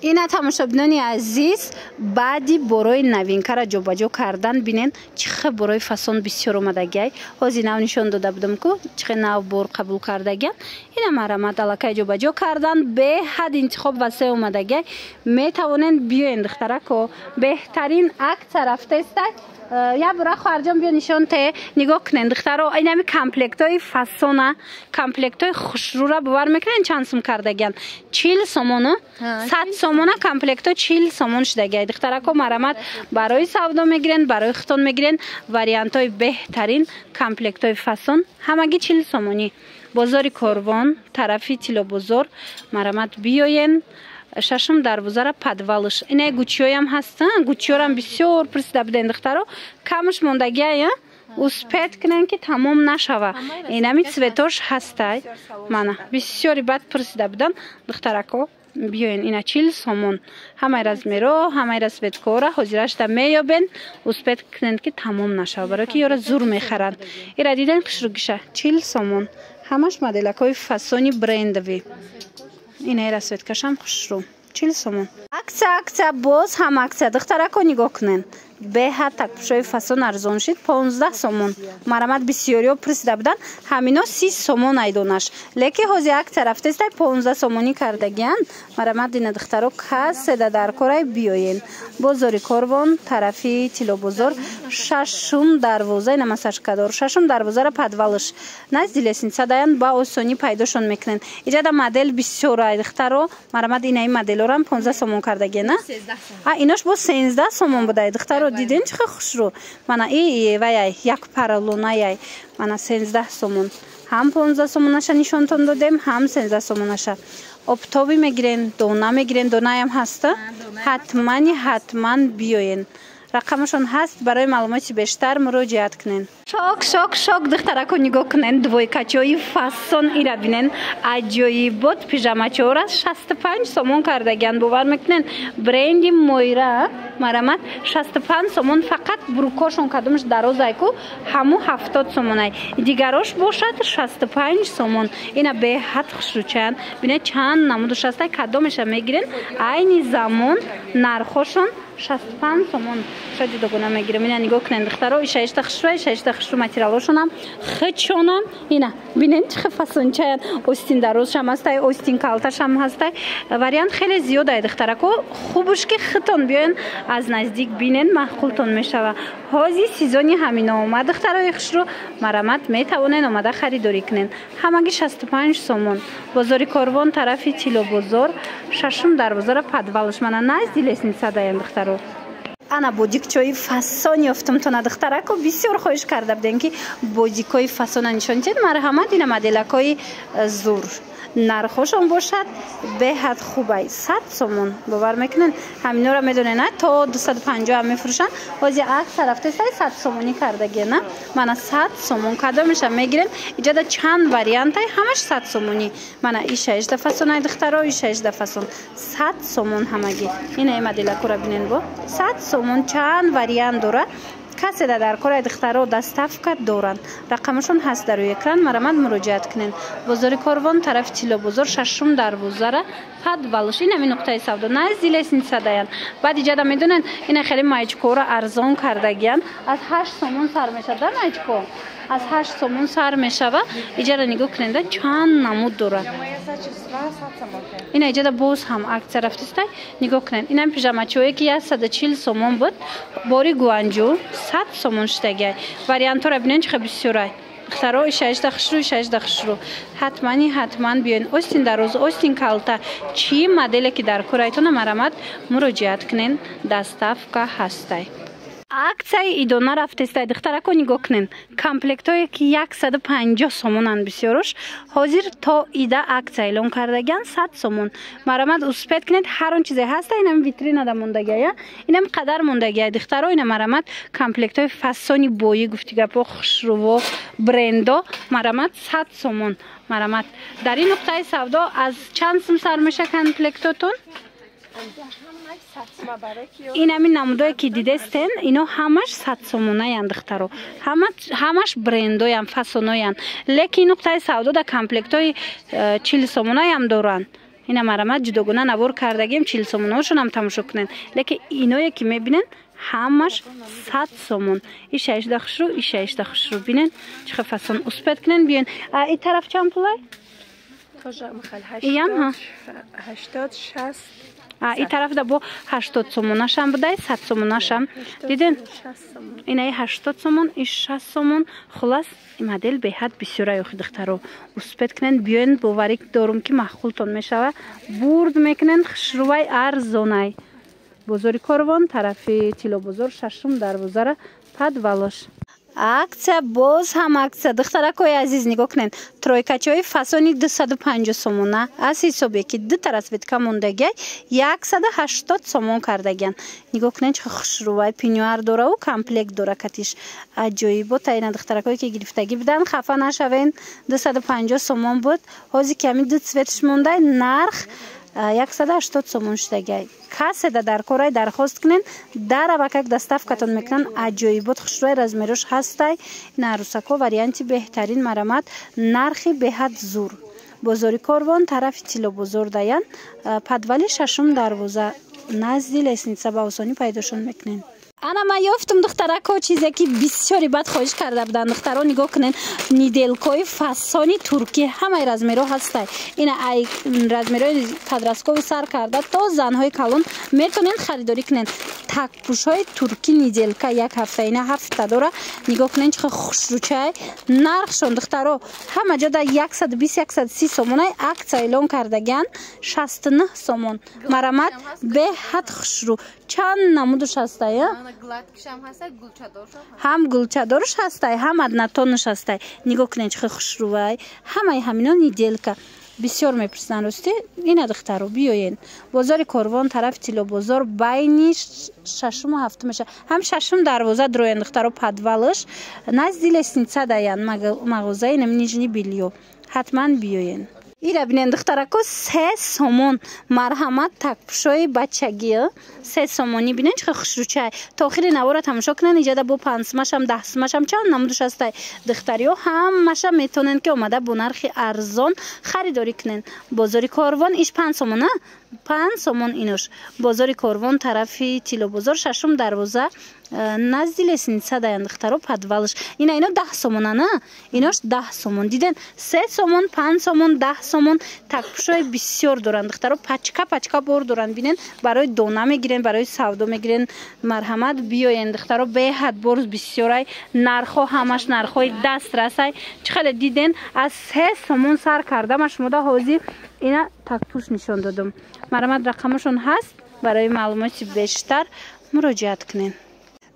اینا تماشاچیان عزیز بعدی برای نوینکار جابجا کردن ببینین چه برای فسون بسیار اومدگی حاضی نو نشون داده بودم که چه نو بر قبول کردگی اینا مرامت علاقه جابجا کردن به حد انتخاب واسه اومدگی میتوانند بیاین دخترا که بهترین عکس رفته است یا برای خارجم بیا نشون ته نگاه کنند دخترا اینمی کامپلکت های فسونه کامپلکت های خوشرو را باور میکنین چند سوم کردگن 40 سومونه 100 سومونه کامپلکت ها 40 سومون شدگی دخترا که مرامت برای سودا میگیرن برای ختون میگیرن واریانت های بهترین کامپلکت های فسون همگی 40 سومونی بازار کاروان طرفی تیلو بازار مرامت بیاین ششم دروازه پدوالش اینه گوچی‌ها هم هستن گوچی‌ها هم بسیار پرسیده بودن دخترا کمش موندگیه اسپید کنن که تمام نشوه اینمی سویتاش هسته منه بسیاری بد پرسیده بودن دخترکو بیاین اینا 40 سومون همه راز میرو همه راز سویت کوره حاضرش تا میابین اسپید کنن که تمام نشوه برای که یارا زور میخرن ایرا دیدن قشرگیشه 40 سومون همش مدلکای فسونی برندوی اینه را سویت کشم خوش رو 40 سومون عکس باز هم عکس دخترا کو نگاه کنن به حد تکشوی فسون ارزون شد 15 سومون مرامت بسیاری پرسیده بودن همینا 30 سومون ایدونش لیکی حوزی عکس رفته است 15 سومونی کردگیان مرامت این دخترا کس در کارای بیاین بازار کاروان طرفی تیلو بازار ششم دروازه نمساش کدار ششم دروازه را پدوالش نزدیک لسینسا دایان با آسانی پیداشون میکنن اینجا مدل بسیار دخترا مرامت این مدل رو هم 15 سومون کردگی نه ایناش با 13 سومون بوده دخترا دیدین چه خوش رو من ای وای یک پارالونای من 13 سومون هم 15 سومونش نشونتون دادم هم 13 سومونش اپتوبی میگیرن دونه هم هست حتما بیاین رقمشون هست برای معلومات بیشتر مراجعت کنین شاک دخترکو نگاه کنین دویکاچوی فسون ایرا بینن عجایب بود پیژاماچو را 65 سومون کردگن باور میکنین برندی مویرا مرامت 65 سومون فقط بروکاشون کدومش درازای کو همو 70 سومونای دیگراش باشد 65 سومون اینا به حد خوشروچن بینه چند نمودش هست کدومش میگیرن عین زمان نرخشون 65 سومون شاید دوگونه میگیرم اینا نگاه کنین دخترا شش تخشو ماتریالشون هم خچونم اینا ببینین چه فسون چه اوستین دروز هم هست اوستین کالتاش هم هست واریانت خیلی زیاده دخترا کو خوبش که ختون بیاین از نزدیک ببینین معقولتون میشوه حاضی سیزونی همینا اومد دخترای خشرو مرامت میتونین اومده خریداری کنین همگی 65 سومون بازار کاروان طرفی تیلو بازار ششم دروازه را پدوالش من نزدیک لسینسا دایم دخترو انا بودیکچوی فسون یافتم تو ندختره که بسیار خوش کرده بودن که بودیکوی فسون نشون دید مرحمت این مدلکای زور نرخوشون باشد به حد خوبه 100 سومون باور میکنن همینا رو میدونن نه تا 250 هم میفروشن بازی عکس رفته 100 سومونی کردگی نه من 100 سومون کدومش میگیرم اینجا چند واریانت همش 100 سومونی من ایش 18 فسون دخترا ایش 18 فسون 100 سومون همگی این مدلکو رو ببینین با 100 سومون چند واریانت داره کسی در کار دخترها دستافک دارند رقمشون هست در روی اکران مرامت مراجعت کنین بازار کاروان طرف تیلو بازار ششم دروازه را پدوالش این همین نقطه سودا نزدیک لسینسا دایان بعد اینجا میدونن این خیلی مایچکو را ارزان کردگیان از 8 سومون سر میشه در مایچکو از 8 سومون سر میشه و اینجا را نگاه کنید چند نمود داره این اینجا باز هم عکس رفته است نگاه کنید این هم پیژاماچویی که 140 سومون بود باری گوانجو 100 سومون شدگی واریانت رو ببینید چه بسیاره دخترها 16 خشرو حتما بیاین اوستین دروز اوستین کالتا چی مدلی که در کارایتون مرامت مراجعت کنین دستافکا هسته عکسای ایدونه رفته است دخترا کو نگاه کنین کامپلکت هایی که 150 سومونن بسیارش حاضر تا ایده عکس اعلام کردگان 100 سومون مرامت اسپید کنید هر اون چیزی هست اینم ویترین ده موندگیه اینم قدر موندگیه دخترا این مرامت کامپلکت های فسونی بویی گفتگی با خوشرو و برندو مرامت 100 سومون مرامت در این نقطه سودا از چند سوم سر میشه کامپلکتاتون این همین نمودایی که دیدستین اینا همش 100 سومونه یان دخترو همش برندای هم فسونای هم لیکن نقطه سودا در کامپلکت های 40 سومونه هم دارن اینا مرامت جداگونه نوار کردگیم 40 سومون هاشون هم تماشا کنین. لیکن اینایی که میبینین همش 100 سومون. این 16 خشرو، این 16 خشرو بینین چه فصل اسپت کنین. بیاین این طرف چند پولای؟ تاجا مخال 80 60. این طرف دا با 80 سومونش هم بوده، 100 سومونش هم دیدین. این 80 سومون، این 60 سومون. خلاص این مدل به حد بسیار یخی دخترو اسپت کنین. بیاین باوری دارم که معقولتون میشوه. برد میکنین خشروای ارزونای. بزرگ کاروان طرف تیلو بزرگ ششم دروازه پدوالش. акция боз ҳам акция духтаракои азиз нигоҳ кунед. тройкачаи фасони 250 сомона аз ҳисобе ки ду тарасветка мондагай 180 сомон кардаган. нигоҳ кунед чӣ хушрӯвай пинюар дораву комплект дора катиш аҷоибот айна духтаракое ки гирифтагӣ будан хафа нашавен. 250 сомон буд. ҳозир ки ҳамин ду цветш мондай нарх 180 сомон шудагай. касе да дар корай дархост кунен дарава как доставкатон мекунан аҷоибот хушрӯи размерош ҳастай. ин арӯсако варианти беҳтарин марамат нархи беҳад зур. бозори корвон тарафи тило бозор даян падвали шашум дарвоза назди лесница ба осонӣ пайдошон мекунен. ана ман ёфтум духтарако чизе ки бисёри бад хоҳиш карда буданд. духтаро нигоҳ кунен ниделкои фасони туркӣ ҳамаи размеро ҳастай. ина ай размерои кадраскови сар карда то занҳои калон метонен харидорӣ кунен. такпӯшҳои туркӣ ниделка як ҳафта ина ҳафта дора. нигоҳ кунен чӣ хушрӯчай нархшон духтаро ҳама ҷода 120-130 сомонай акция эълон кардаган 69 сомон. марамат беҳад хушрӯ чанд намудуш ҳастай. ҳам гулчадорш ҳастай ҳам аднатонш ҳастай. нигоҳ кунен чӣ хушрӯвай ҳамаи ҳамино ниделка бисёр мепурсанд. рости ина духтаро биёен бозори корвон тарафи тило бозор байни шашуму ҳафтум меша ҳам шашум дарвоза дроян духтаро падвалш назди лесница даян мағозаи нами нижни билиё ҳатман биёен. ира бинен духтарако 3 сомон марҳамат такпӯшои бачагӣ 3 сомонӣ бинен чӣ хушрӯчай. то охири навора тамошо кунен. иҷада бо 5 сумашам 10 сумашам чанд намудуш ҳастай. духтариҳо ҳамаша метонен ки омада бо нархи арзон харидорӣ кунен. бозори корвон иш 5 сомон 5 сомон инош. бозори корвон тарафи тило бозор шашум дарвоза назди лесница даян духтаро падвалш. ина ино 10 сомона на инош 10 сомон диден 3 сомон 5 сомон 10 сомон. такпӯшои бисёр доранд духтаро пачка бор доранд. бинен барои дона мегирен барои савдо мегирен. марҳамат биёен духтаро беҳад бор бисёрай нархҳо ҳамаш нархҳои дастрасай. чӣ хеле диден аз 3 сомон сар кардама шумода ҳозир ина такпӯш нишон додам. марҳамат рақамашон ҳаст. барои маълумоти бештар муроҷиат кунен.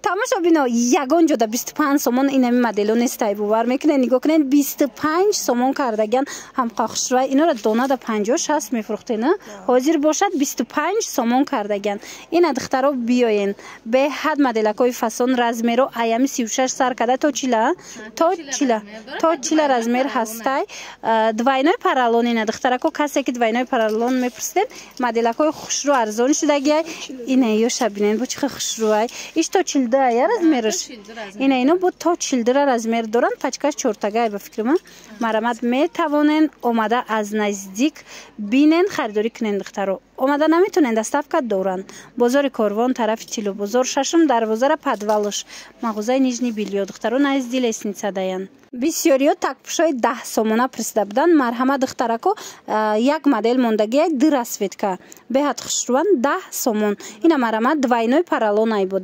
тамошо бино ягон ҷода 25 сомон инами модело нестай бовар мекунен. нигоҳ кунен 25 сомон кардаган ҳамқахушрӯй инора донада 50-60 мефурӯхтен. ҳозир бошад 25 сомон кардаган. ина духтаро биёен беҳад моделакои фасон размеро аями 36 сар карда то чила размер ҳастай. двайной параллон ина духтарако касе ки двайной параллон мепурсиден моделакои хушрӯ арзон шудагиай. ина ёша бинен бо чӣ хушрӯай иш то я размерш ина ино бо то 40 размер доранд. пачкаш чортагай ба фикри ман. марҳамат метавонен омада аз наздик бинен харидорӣ кунен. духтаро омада наметонен доставка доранд. бозори корвон тарафи тило бозор шашум дарвозара падвалш мағозаи нижни билиё духтаро назди лесница даян. бисёриё такпӯшои 10 сомона пурсида буданд. марҳамат духтарако як модел мондагиай ду расветка беҳад хушрӯан 10 сомон. ина марҳамат двайной параллон ай бо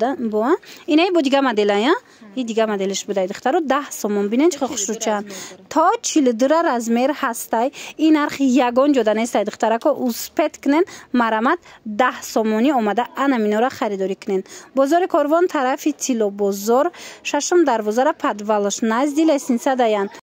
инаи бо дига моделая и дига моделиш будай духтаро 10 сомон бинен чӣ хушрӯчан то 42 размер ҳастай. ин нархи ягон ҷода нестай духтарако успет кунен. марҳамат 10 сомонӣ омада ана минора харидорӣ кунен. бозори корвон тарафи тило бозор шашум дарвозара падвалш назди лесница даян.